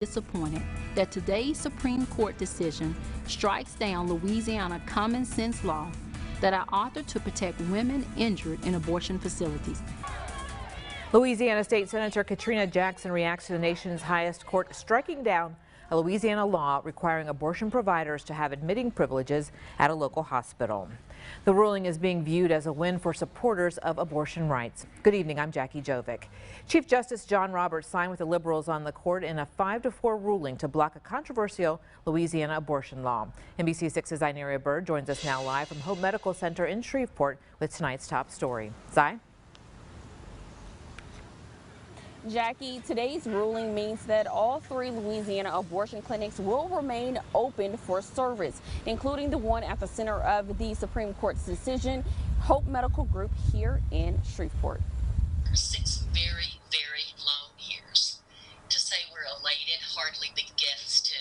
Disappointed that today's Supreme Court decision strikes down Louisiana common sense law that I authored to protect women injured in abortion facilities. Louisiana State Senator KATRINA Jackson reacts to the nation's highest court striking down a Louisiana law requiring abortion providers to have admitting privileges at a local hospital. The ruling is being viewed as a win for supporters of abortion rights. Good evening, I'm Jackie Jovic. Chief Justice John Roberts signed with the liberals on the court in a 5-4 ruling to block a controversial Louisiana abortion law. NBC6's Ineria Bird joins us now live from Hope Medical Center in Shreveport with tonight's top story. Zai? Jackie, today's ruling means that all 3 Louisiana abortion clinics will remain open for service, including the one at the center of the Supreme Court's decision, Hope Medical Group here in Shreveport. 6 very, very long years. To say we're elated hardly begins to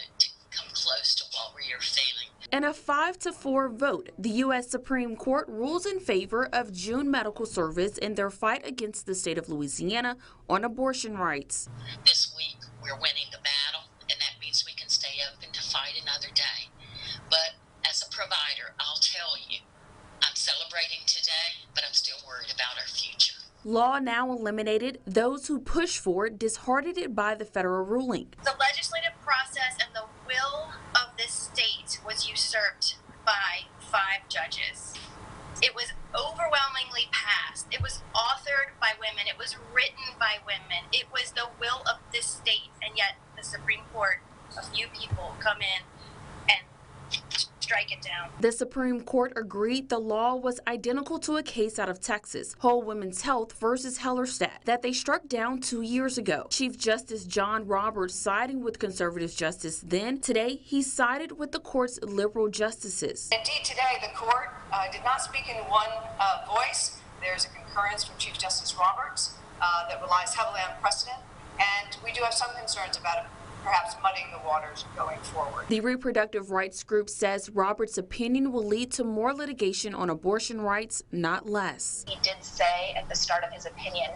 come close to what we are feeling. In a 5-4 vote, the U.S. Supreme Court rules in favor of June Medical Service in their fight against the state of Louisiana on abortion rights. This week, we're winning the battle, and that means we can stay open to fight another day. But as a provider, I'll tell you, I'm celebrating today, but I'm still worried about our future. Law now eliminated. Those who push for it disheartened by the federal ruling. The legislative process and the will of this state was usurped by 5 judges. It was overwhelmingly passed. It was authored by women. It was written by women. It was the will of this state, and yet the Supreme Court, a few people come in and strike it down. The Supreme Court agreed the law was identical to a case out of Texas, Whole Women's Health versus Hellerstedt, that they struck down 2 years ago. Chief Justice John Roberts siding with conservative justice then. Today, he sided with the court's liberal justices. Indeed, today the court did not speak in one voice. There's a concurrence from Chief Justice Roberts that relies heavily on precedent, and we do have some concerns about perhaps muddying the waters going forward. The reproductive rights group says Roberts' opinion will lead to more litigation on abortion rights, not less. He did say at the start of his opinion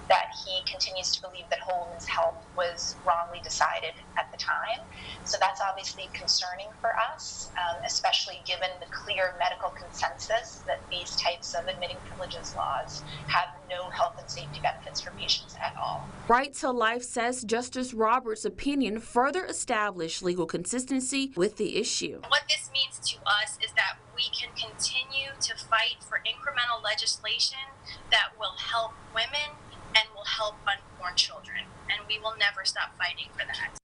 that he continues to believe that Whole Women's Health was wrongly decided at the time. So that's obviously concerning for us, especially given the clear medical consensus that these types of admitting privileges laws have no health and safety benefits for patients at all. Right to Life says Justice Roberts' opinion further established legal consistency with the issue. What this means to us is that we can continue to fight for incremental legislation that will help women and will help unborn children, and we will never stop fighting for that.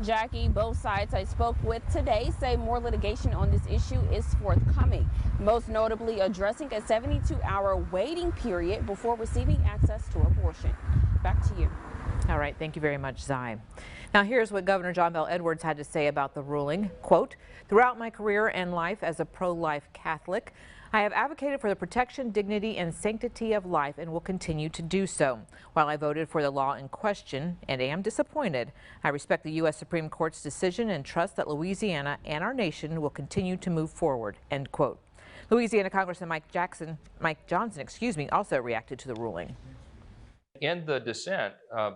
Jackie, both sides I spoke with today say more litigation on this issue is forthcoming, most notably addressing a 72-hour waiting period before receiving access to abortion. Back to you. All right, thank you very much, Zai. Now here's what Governor John Bel Edwards had to say about the ruling. Quote, "Throughout my career and life as a pro-life Catholic, I have advocated for the protection, dignity, and sanctity of life and will continue to do so. While I voted for the law in question and am disappointed, I respect the U.S. Supreme Court's decision and trust that Louisiana and our nation will continue to move forward." End quote. Louisiana Congressman Mike Johnson, also reacted to the ruling. In the dissent,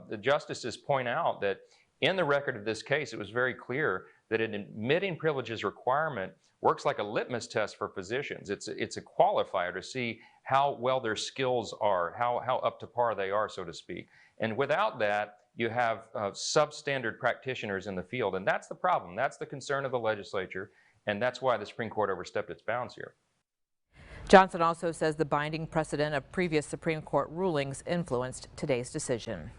the justices point out that in the record of this case, it was very clear that an admitting privileges requirement works like a litmus test for physicians. It's a qualifier to see how well their skills are, how up to par they are, so to speak. And without that, you have substandard practitioners in the field, and that's the problem. That's the concern of the legislature, and that's why the Supreme Court overstepped its bounds here. Johnson also says the binding precedent of previous Supreme Court rulings influenced today's decision.